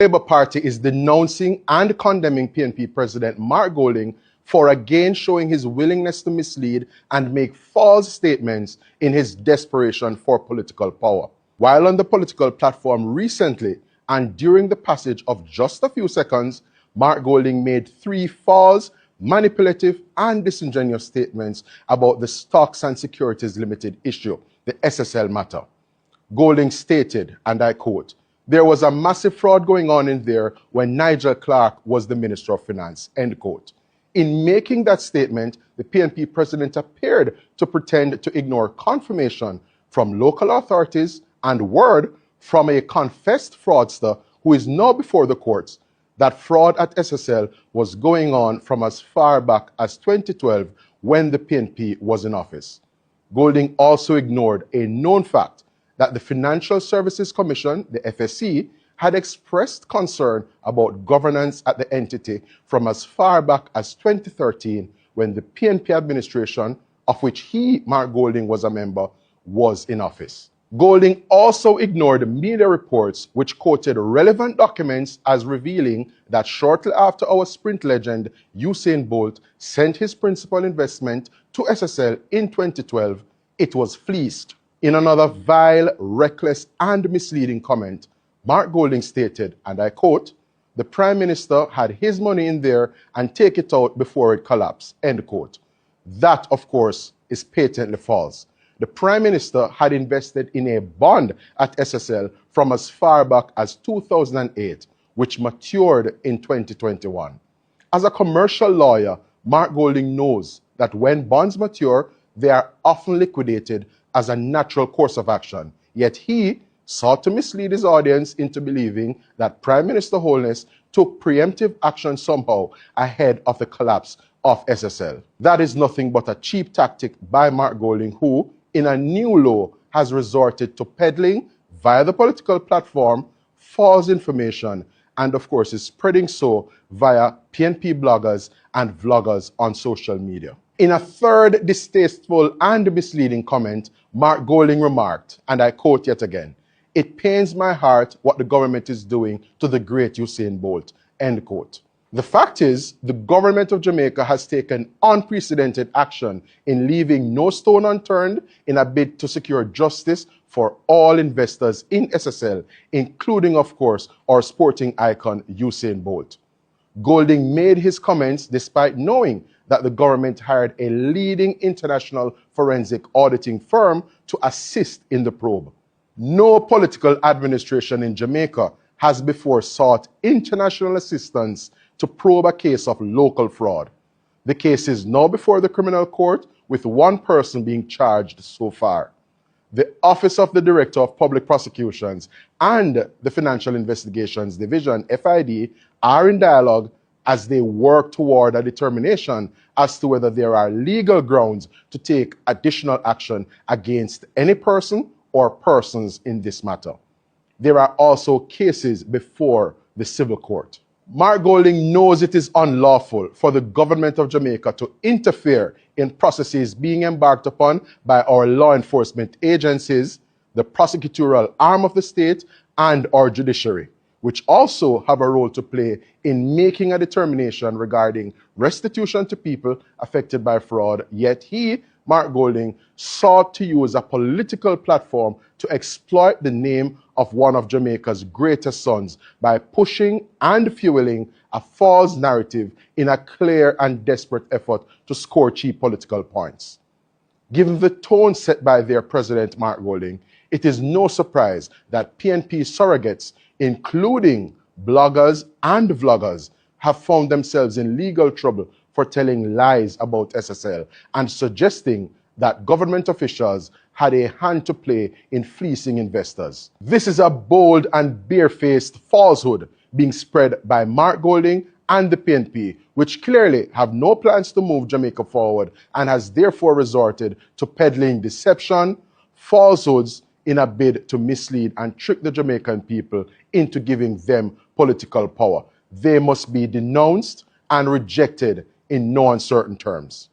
Labour Party is denouncing and condemning PNP President Mark Golding for again showing his willingness to mislead and make false statements in his desperation for political power. While on the political platform recently and during the passage of just a few seconds, Mark Golding made 3 false, manipulative and disingenuous statements about the Stocks and Securities Limited issue, the SSL matter. Golding stated, and I quote, "There was a massive fraud going on in there when Nigel Clark was the Minister of Finance," end quote. In making that statement, the PNP president appeared to pretend to ignore confirmation from local authorities and word from a confessed fraudster who is now before the courts that fraud at SSL was going on from as far back as 2012 when the PNP was in office. Golding also ignored a known fact that the Financial Services Commission, the FSC, had expressed concern about governance at the entity from as far back as 2013 when the PNP administration, of which he, Mark Golding, was a member, was in office. Golding also ignored media reports which quoted relevant documents as revealing that shortly after our sprint legend Usain Bolt sent his principal investment to SSL in 2012, it was fleeced. In another vile, reckless and misleading comment, Mark Golding stated, and I quote, "The Prime Minister had his money in there and take it out before it collapsed," end quote. That, of course, is patently false. The Prime Minister had invested in a bond at SSL from as far back as 2008, which matured in 2021. As a commercial lawyer, Mark Golding knows that when bonds mature, they are often liquidated as a natural course of action. Yet he sought to mislead his audience into believing that Prime Minister Holness took preemptive action somehow ahead of the collapse of SSL. That is nothing but a cheap tactic by Mark Golding, who, in a new law, has resorted to peddling via the political platform false information and, of course, is spreading so via PNP bloggers and vloggers on social media. In a third distasteful and misleading comment, Mark Golding remarked, and I quote yet again, "It pains my heart what the government is doing to the great Usain Bolt," end quote. The fact is, the government of Jamaica has taken unprecedented action in leaving no stone unturned in a bid to secure justice for all investors in SSL, including, of course, our sporting icon Usain Bolt. Golding made his comments despite knowing that the government hired a leading international forensic auditing firm to assist in the probe. No political administration in Jamaica has before sought international assistance to probe a case of local fraud. The case is now before the criminal court, with one person being charged so far. The Office of the Director of Public Prosecutions and the Financial Investigations Division, FID, are in dialogue as they work toward a determination as to whether there are legal grounds to take additional action against any person or persons in this matter. There are also cases before the civil court. Mark Golding knows it is unlawful for the government of Jamaica to interfere in processes being embarked upon by our law enforcement agencies, the prosecutorial arm of the state, and our judiciary, which also have a role to play in making a determination regarding restitution to people affected by fraud. Yet he, Mark Golding, sought to use a political platform to exploit the name of one of Jamaica's greatest sons by pushing and fueling a false narrative in a clear and desperate effort to score cheap political points. Given the tone set by their president, Mark Golding, it is no surprise that PNP surrogates, including bloggers and vloggers, have found themselves in legal trouble for telling lies about SSL and suggesting that government officials had a hand to play in fleecing investors. This is a bold and barefaced falsehood being spread by Mark Golding and the PNP, which clearly have no plans to move Jamaica forward and has therefore resorted to peddling deception, falsehoods in a bid to mislead and trick the Jamaican people into giving them political power. They must be denounced and rejected in no uncertain terms.